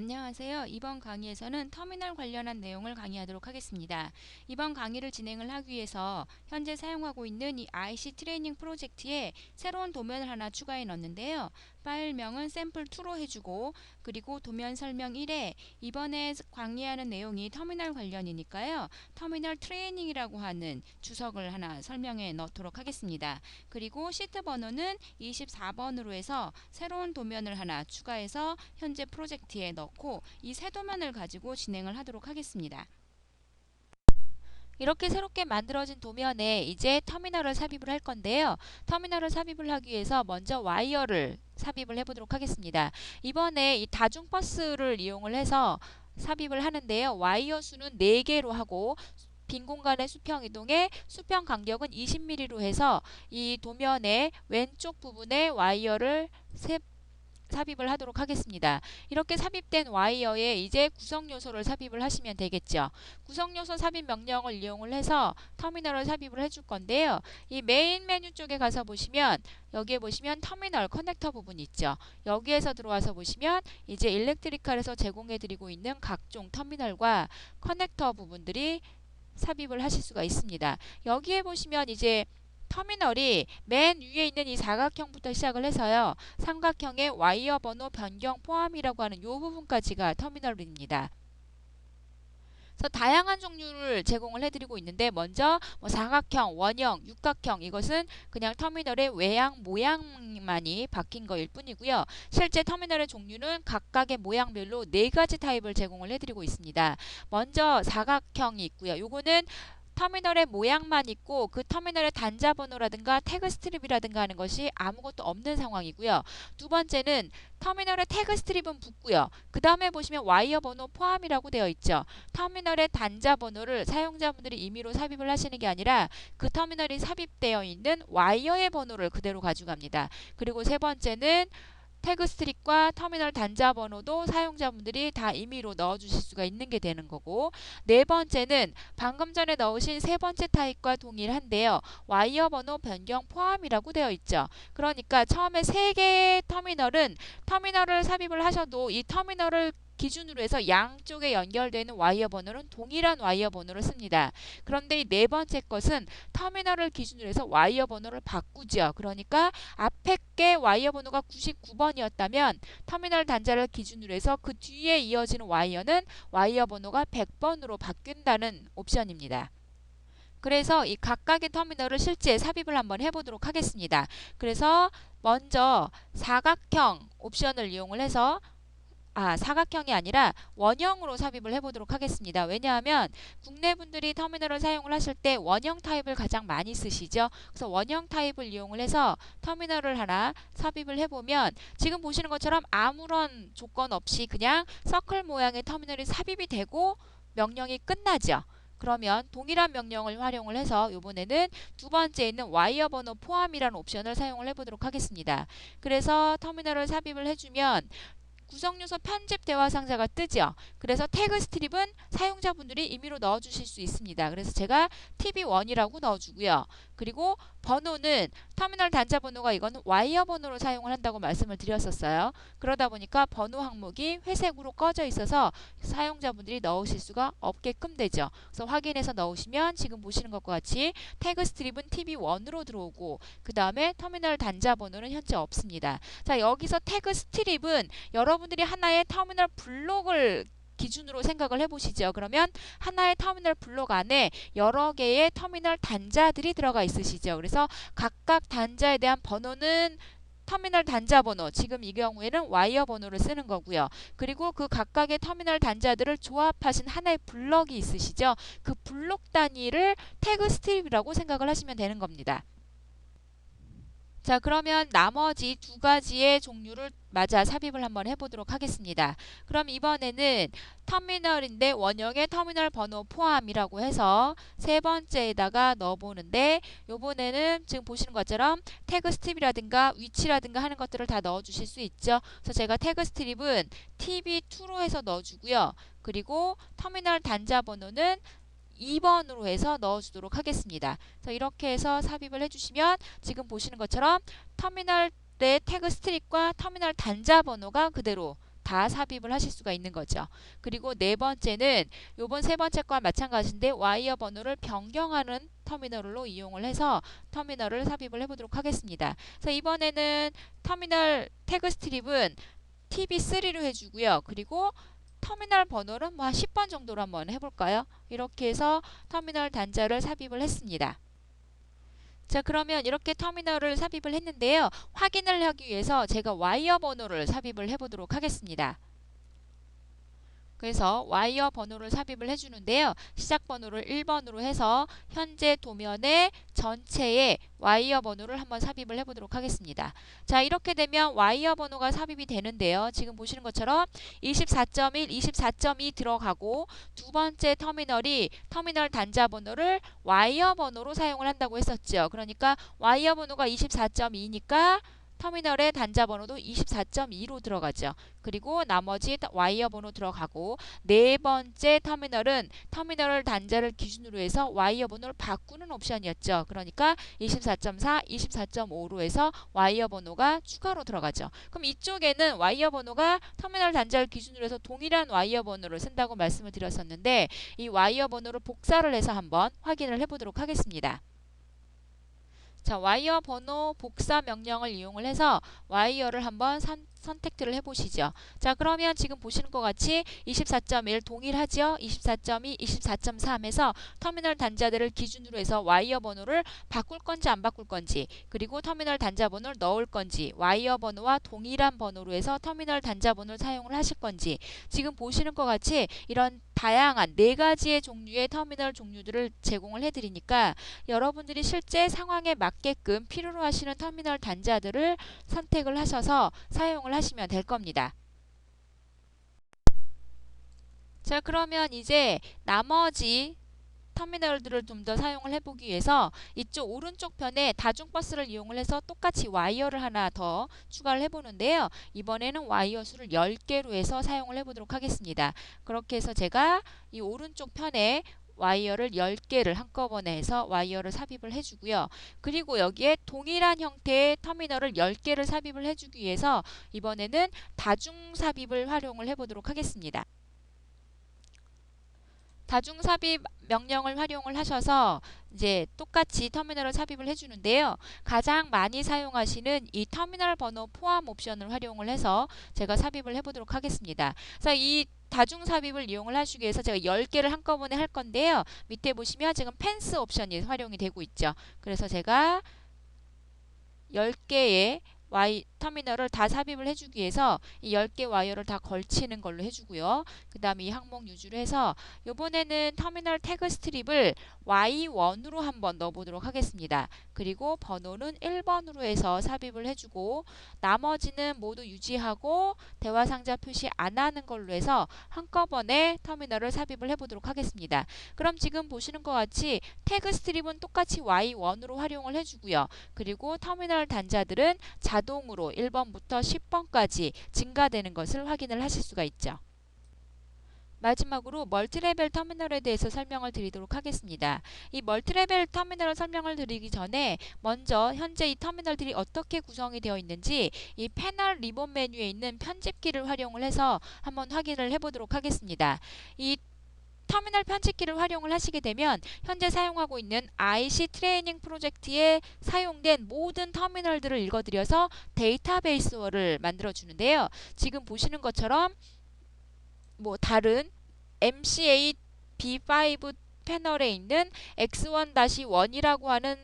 안녕하세요. 이번 강의에서는 터미널 관련한 내용을 강의하도록 하겠습니다. 이번 강의를 진행을 하기 위해서 현재 사용하고 있는 이 IC 트레이닝 프로젝트에 새로운 도면을 하나 추가해 넣었는데요. 파일명은 샘플2로 해주고, 그리고 도면 설명 1에 이번에 강의하는 내용이 터미널 관련이니까요. 터미널 트레이닝이라고 하는 주석을 하나 설명해 넣도록 하겠습니다. 그리고 시트 번호는 24번으로 해서 새로운 도면을 하나 추가해서 현재 프로젝트에 넣고 이 새 도면을 가지고 진행을 하도록 하겠습니다. 이렇게 새롭게 만들어진 도면에 이제 터미널을 삽입을 할 건데요. 터미널을 삽입을 하기 위해서 먼저 와이어를 삽입을 해보도록 하겠습니다. 이번에 이 다중버스를 이용을 해서 삽입을 하는데요. 와이어 수는 4개로 하고 빈 공간의 수평 이동의 수평 간격은 20mm로 해서 이 도면의 왼쪽 부분에 와이어를 삽입을 하도록 하겠습니다. 이렇게 삽입된 와이어에 이제 구성 요소를 삽입을 하시면 되겠죠. 구성 요소 삽입 명령을 이용을 해서 터미널을 삽입을 해줄 건데요. 이 메인 메뉴 쪽에 가서 보시면 여기에 보시면 터미널 커넥터 부분 있죠. 여기에서 들어와서 보시면 이제 일렉트리칼에서 제공해드리고 있는 각종 터미널과 커넥터 부분들이 삽입을 하실 수가 있습니다. 여기에 보시면 이제 터미널이 맨 위에 있는 이 사각형부터 시작을 해서요. 삼각형의 와이어 번호 변경 포함이라고 하는 이 부분까지가 터미널입니다. 그래서 다양한 종류를 제공을 해드리고 있는데 먼저 사각형, 원형, 육각형 이것은 그냥 터미널의 외양 모양만이 바뀐 거일 뿐이고요. 실제 터미널의 종류는 각각의 모양별로 4가지 타입을 제공을 해드리고 있습니다. 먼저 사각형이 있고요. 요거는 터미널의 모양만 있고 그 터미널의 단자 번호라든가 태그 스트립이라든가 하는 것이 아무것도 없는 상황이고요. 두 번째는 터미널의 태그 스트립은 붙고요. 그 다음에 보시면 와이어 번호 포함이라고 되어 있죠. 터미널의 단자 번호를 사용자분들이 임의로 삽입을 하시는 게 아니라 그 터미널이 삽입되어 있는 와이어의 번호를 그대로 가져갑니다. 그리고 세 번째는 태그 스트립과 터미널 단자 번호도 사용자분들이 다 임의로 넣어주실 수가 있는 게 되는 거고, 네 번째는 방금 전에 넣으신 세 번째 타입과 동일한데요. 와이어 번호 변경 포함이라고 되어 있죠. 그러니까 처음에 3개의 터미널을 삽입을 하셔도 이 터미널을 기준으로 해서 양쪽에 연결되는 와이어 번호는 동일한 와이어 번호를 씁니다. 그런데 이 네 번째 것은 터미널을 기준으로 해서 와이어 번호를 바꾸죠. 그러니까 앞에 게 와이어 번호가 99번이었다면 터미널 단자를 기준으로 해서 그 뒤에 이어지는 와이어는 와이어 번호가 100번으로 바뀐다는 옵션입니다. 그래서 이 각각의 터미널을 실제 삽입을 한번 해보도록 하겠습니다. 그래서 먼저 사각형 옵션을 이용을 해서 사각형이 아니라 원형으로 삽입을 해보도록 하겠습니다. 왜냐하면 국내 분들이 터미널을 사용을 하실 때 원형 타입을 가장 많이 쓰시죠. 그래서 원형 타입을 이용을 해서 터미널을 하나 삽입을 해보면 지금 보시는 것처럼 아무런 조건 없이 그냥 서클 모양의 터미널이 삽입이 되고 명령이 끝나죠. 그러면 동일한 명령을 활용을 해서 이번에는 두 번째에 있는 와이어 번호 포함이라는 옵션을 사용을 해보도록 하겠습니다. 그래서 터미널을 삽입을 해주면 구성요소 편집 대화 상자가 뜨죠. 그래서 태그 스트립은 사용자분들이 임의로 넣어주실 수 있습니다. 그래서 제가 TB1이라고 넣어주고요. 그리고 번호는 터미널 단자 번호가 이거는 와이어 번호로 사용을 한다고 말씀을 드렸었어요. 그러다 보니까 번호 항목이 회색으로 꺼져 있어서 사용자분들이 넣으실 수가 없게끔 되죠. 그래서 확인해서 넣으시면 지금 보시는 것과 같이 태그 스트립은 TB1으로 들어오고 그 다음에 터미널 단자 번호는 현재 없습니다. 자, 여기서 태그 스트립은 여러분들이 하나의 터미널 블록을 기준으로 생각을 해보시죠. 그러면 하나의 터미널 블록 안에 여러 개의 터미널 단자들이 들어가 있으시죠. 그래서 각각 단자에 대한 번호는 터미널 단자 번호, 지금 이 경우에는 와이어 번호를 쓰는 거고요. 그리고 그 각각의 터미널 단자들을 조합하신 하나의 블럭이 있으시죠. 그 블록 단위를 태그 스트립이라고 생각을 하시면 되는 겁니다. 자, 그러면 나머지 두 가지의 종류를 마저 삽입을 한번 해보도록 하겠습니다. 그럼 이번에는 터미널인데 원형의 터미널 번호 포함이라고 해서 세 번째에다가 넣어보는데 요번에는 지금 보시는 것처럼 태그 스트립이라든가 위치라든가 하는 것들을 다 넣어주실 수 있죠. 그래서 제가 태그 스트립은 TB2로 해서 넣어주고요. 그리고 터미널 단자 번호는 2번으로 해서 넣어주도록 하겠습니다. 그래서 이렇게 해서 삽입을 해주시면 지금 보시는 것처럼 터미널의 태그 스트립과 터미널 단자 번호가 그대로 다 삽입을 하실 수가 있는 거죠. 그리고 네 번째는 요번 세 번째 거와 마찬가지인데 와이어 번호를 변경하는 터미널로 이용을 해서 터미널을 삽입을 해보도록 하겠습니다. 그래서 이번에는 터미널 태그 스트립은 TB3로 해주고요. 그리고 터미널 번호는 뭐 한 10번 정도로 한번 해볼까요? 이렇게 해서 터미널 단자를 삽입을 했습니다. 자, 그러면 이렇게 터미널을 삽입을 했는데요. 확인을 하기 위해서 제가 와이어 번호를 삽입을 해보도록 하겠습니다. 그래서 와이어 번호를 삽입을 해주는데요. 시작 번호를 1번으로 해서 현재 도면의 전체에 와이어 번호를 한번 삽입을 해보도록 하겠습니다. 자, 이렇게 되면 와이어 번호가 삽입이 되는데요. 지금 보시는 것처럼 24.1, 24.2 들어가고 두 번째 터미널이 터미널 단자 번호를 와이어 번호로 사용을 한다고 했었죠. 그러니까 와이어 번호가 24.2니까 터미널의 단자 번호도 24.2로 들어가죠. 그리고 나머지 와이어 번호 들어가고 네 번째 터미널은 터미널 단자를 기준으로 해서 와이어 번호를 바꾸는 옵션이었죠. 그러니까 24.4, 24.5로 해서 와이어 번호가 추가로 들어가죠. 그럼 이쪽에는 와이어 번호가 터미널 단자를 기준으로 해서 동일한 와이어 번호를 쓴다고 말씀을 드렸었는데 이 와이어 번호를 복사를 해서 한번 확인을 해보도록 하겠습니다. 자, 와이어 번호 복사 명령을 이용을 해서 와이어를 한번 선택을 해보시죠. 자, 그러면 지금 보시는 것 같이 24.1 동일하죠? 24.2, 24.3에서 터미널 단자들을 기준으로 해서 와이어 번호를 바꿀 건지 안 바꿀 건지, 그리고 터미널 단자 번호를 넣을 건지, 와이어 번호와 동일한 번호로 해서 터미널 단자 번호를 사용을 하실 건지, 지금 보시는 것 같이 이런 다양한 네 가지의 종류의 터미널 종류들을 제공을 해드리니까 여러분들이 실제 상황에 맞게끔 필요로 하시는 터미널 단자들을 선택을 하셔서 사용을 하시면 될 겁니다. 자, 그러면 이제 나머지 터미널들을 좀 더 사용을 해보기 위해서 이쪽 오른쪽 편에 다중버스를 이용을 해서 똑같이 와이어를 하나 더 추가를 해보는데요. 이번에는 와이어 수를 10개로 해서 사용을 해보도록 하겠습니다. 그렇게 해서 제가 이 오른쪽 편에 와이어를 10개를 한꺼번에 해서 와이어를 삽입을 해주고요. 그리고 여기에 동일한 형태의 터미널을 10개를 삽입을 해주기 위해서 이번에는 다중 삽입을 활용을 해보도록 하겠습니다. 다중 삽입 명령을 활용을 하셔서 이제 똑같이 터미널을 삽입을 해주는데요. 가장 많이 사용하시는 이 터미널 번호 포함 옵션을 활용을 해서 제가 삽입을 해보도록 하겠습니다. 그래서 이 다중 삽입을 이용을 하시기 위해서 제가 10개를 한꺼번에 할 건데요. 밑에 보시면 지금 펜스 옵션이 활용이 되고 있죠. 그래서 제가 10개의 터미널을 다 삽입을 해주기 위해서 이 10개 와이어를 다 걸치는 걸로 해주고요. 그 다음에 이 항목 유지로 해서 이번에는 터미널 태그 스트립을 Y1으로 한번 넣어보도록 하겠습니다. 그리고 번호는 1번으로 해서 삽입을 해주고 나머지는 모두 유지하고 대화 상자 표시 안 하는 걸로 해서 한꺼번에 터미널을 삽입을 해보도록 하겠습니다. 그럼 지금 보시는 것 같이 태그 스트립은 똑같이 Y1으로 활용을 해주고요. 그리고 터미널 단자들은 자동으로 1번부터 10번까지 증가되는 것을 확인을 하실 수가 있죠. 마지막으로 멀티레벨 터미널에 대해서 설명을 드리도록 하겠습니다. 이 멀티레벨 터미널 설명을 드리기 전에 먼저 현재 이 터미널들이 어떻게 구성이 되어 있는지 이 패널 리본 메뉴에 있는 편집키를 활용을 해서 한번 확인을 해보도록 하겠습니다. 이 터미널 편집키를 활용을 하시게 되면 현재 사용하고 있는 IC 트레이닝 프로젝트에 사용된 모든 터미널들을 읽어드려서 데이터베이스어를 만들어 주는데요. 지금 보시는 것처럼 뭐 다른 MCA B5 패널에 있는 X1-1이라고 하는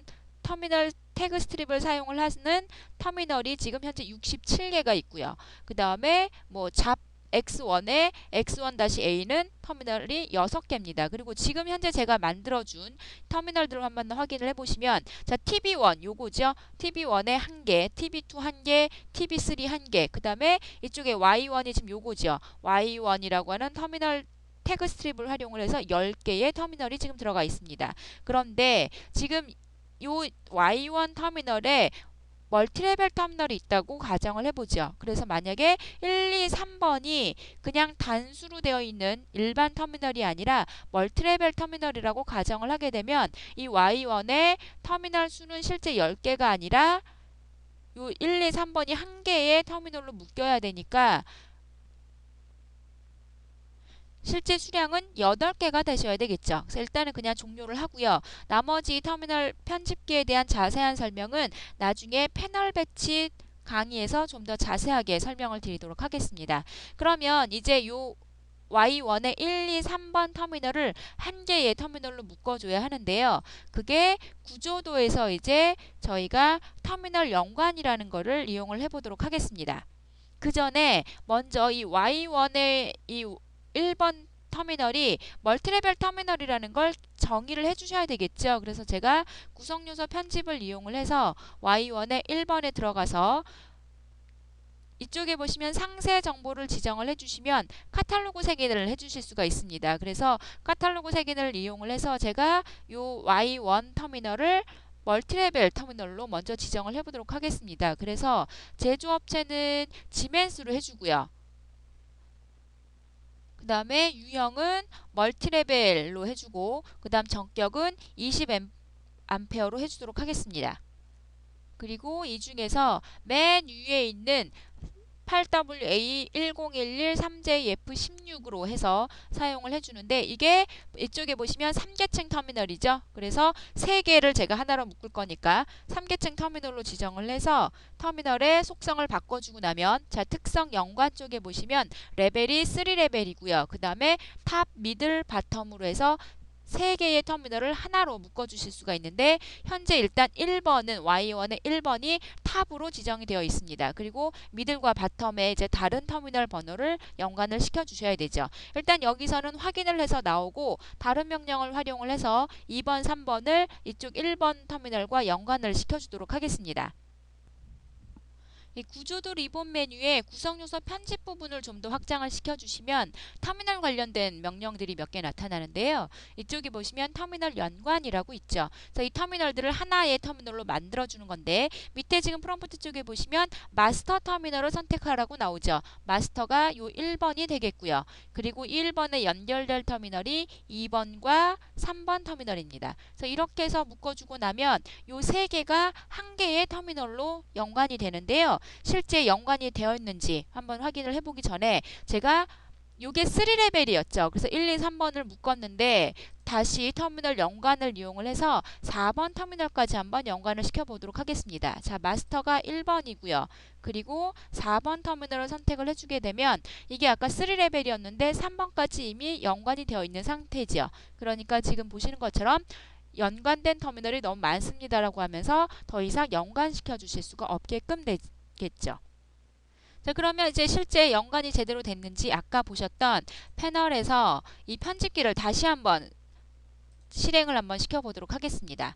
터미널 태그 스트립을 사용을 하는 터미널이 지금 현재 67개가 있고요. 그 다음에 뭐 잡 X1에 X1-A는 터미널이 6개입니다. 그리고 지금 현재 제가 만들어준 터미널들을 한번 확인을 해보시면 자, TB1 요거죠. TB1에 1개, TB2 1개, TB3 1개, 그 다음에 이쪽에 Y1이 지금 요거죠. Y1이라고 하는 터미널 태그 스트립을 활용을 해서 10개의 터미널이 지금 들어가 있습니다. 그런데 지금 요 Y1 터미널에 멀티레벨 터미널이 있다고 가정을 해보죠. 그래서 만약에 1, 2, 3번이 그냥 단수로 되어 있는 일반 터미널이 아니라 멀티레벨 터미널이라고 가정을 하게 되면 이 Y1의 터미널 수는 실제 10개가 아니라 요 1, 2, 3번이 1개의 터미널로 묶여야 되니까 실제 수량은 8개가 되셔야 되겠죠. 그래서 일단은 그냥 종료를 하고요. 나머지 터미널 편집기에 대한 자세한 설명은 나중에 패널 배치 강의에서 좀 더 자세하게 설명을 드리도록 하겠습니다. 그러면 이제 요 Y1의 1, 2, 3번 터미널을 한 개의 터미널로 묶어줘야 하는데요. 그게 구조도에서 이제 저희가 터미널 연관이라는 거를 이용을 해보도록 하겠습니다. 그 전에 먼저 이 Y1의 이 1번 터미널이 멀티레벨 터미널이라는 걸 정의를 해주셔야 되겠죠. 그래서 제가 구성요소 편집을 이용을 해서 Y1의 1번에 들어가서 이쪽에 보시면 상세 정보를 지정을 해주시면 카탈로그 색인을 해주실 수가 있습니다. 그래서 카탈로그 색인을 이용을 해서 제가 요 Y1 터미널을 멀티레벨 터미널로 먼저 지정을 해보도록 하겠습니다. 그래서 제조업체는 지멘스로 해주고요. 그 다음에 유형은 멀티레벨로 해주고 그 다음 전격은 20A로 해주도록 하겠습니다. 그리고 이 중에서 맨 위에 있는 8WA1011-3JF16으로 해서 사용을 해주는데 이게 이쪽에 보시면 3계층 터미널이죠. 그래서 3개를 제가 하나로 묶을 거니까 3계층 터미널로 지정을 해서 터미널의 속성을 바꿔주고 나면 자 특성 연관 쪽에 보시면 레벨이 3레벨이고요. 그 다음에 탑, 미들, 바텀으로 해서 3개의 터미널을 하나로 묶어주실 수가 있는데 현재 일단 1번은 Y1의 1번이 탑으로 지정이 되어 있습니다. 그리고 미들과 바텀에 이제 다른 터미널 번호를 연관을 시켜주셔야 되죠. 일단 여기서는 확인을 해서 나오고 다른 명령을 활용을 해서 2번, 3번을 이쪽 1번 터미널과 연관을 시켜주도록 하겠습니다. 이 구조도 리본 메뉴에 구성요소 편집 부분을 좀 더 확장을 시켜주시면 터미널 관련된 명령들이 몇 개 나타나는데요. 이쪽에 보시면 터미널 연관이라고 있죠. 그래서 이 터미널들을 하나의 터미널로 만들어주는 건데 밑에 지금 프롬프트 쪽에 보시면 마스터 터미널을 선택하라고 나오죠. 마스터가 요 1번이 되겠고요. 그리고 1번에 연결될 터미널이 2번과 3번 터미널입니다. 그래서 이렇게 해서 묶어주고 나면 요 3개가 한 개의 터미널로 연관이 되는데요. 실제 연관이 되어 있는지 한번 확인을 해보기 전에 제가 요게 3레벨이었죠. 그래서 1, 2, 3번을 묶었는데 다시 터미널 연관을 이용을 해서 4번 터미널까지 한번 연관을 시켜보도록 하겠습니다. 자, 마스터가 1번이고요. 그리고 4번 터미널을 선택을 해주게 되면 이게 아까 3레벨이었는데 3번까지 이미 연관이 되어 있는 상태죠. 그러니까 지금 보시는 것처럼 연관된 터미널이 너무 많습니다라고 하면서 더 이상 연관시켜 주실 수가 없게끔 되겠죠. 자, 그러면 이제 실제 연관이 제대로 됐는지 아까 보셨던 패널에서 이 편집기를 다시 한번 실행을 한번 시켜보도록 하겠습니다.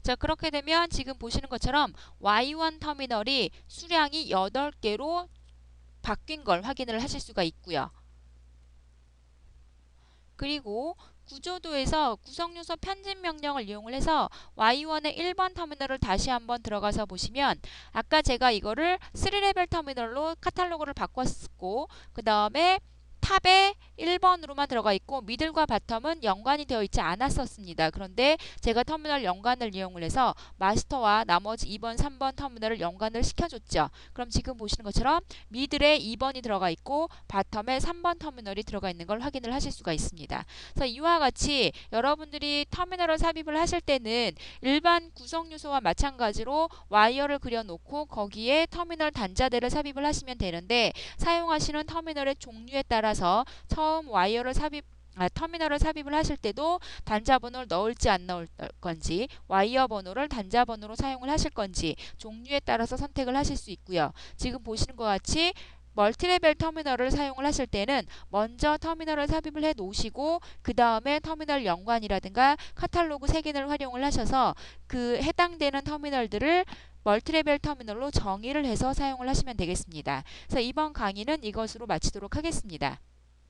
자, 그렇게 되면 지금 보시는 것처럼 Y1 터미널이 수량이 8개로 바뀐 걸 확인을 하실 수가 있고요. 그리고 구조도에서 구성요소 편집 명령을 이용을 해서 Y1의 1번 터미널을 다시 한번 들어가서 보시면 아까 제가 이거를 3레벨 터미널로 카탈로그를 바꿨고 그 다음에 탑에 1번으로만 들어가 있고 미들과 바텀은 연관이 되어 있지 않았었습니다. 그런데 제가 터미널 연관을 이용을 해서 마스터와 나머지 2번, 3번 터미널을 연관을 시켜줬죠. 그럼 지금 보시는 것처럼 미들에 2번이 들어가 있고 바텀에 3번 터미널이 들어가 있는 걸 확인을 하실 수가 있습니다. 그래서 이와 같이 여러분들이 터미널을 삽입을 하실 때는 일반 구성 요소와 마찬가지로 와이어를 그려놓고 거기에 터미널 단자대를 삽입을 하시면 되는데 사용하시는 터미널의 종류에 따라서 처음 와이어를 터미널을 삽입을 하실 때도 단자 번호를 넣을지 안 넣을 건지 와이어 번호를 단자 번호로 사용을 하실 건지 종류에 따라서 선택을 하실 수 있고요. 지금 보시는 것 같이 멀티레벨 터미널을 사용을 하실 때는 먼저 터미널을 삽입을 해 놓으시고 그 다음에 터미널 연관이라든가 카탈로그 색인을 활용을 하셔서 그 해당되는 터미널들을 멀티레벨 터미널로 정의를 해서 사용을 하시면 되겠습니다. 그래서 이번 강의는 이것으로 마치도록 하겠습니다.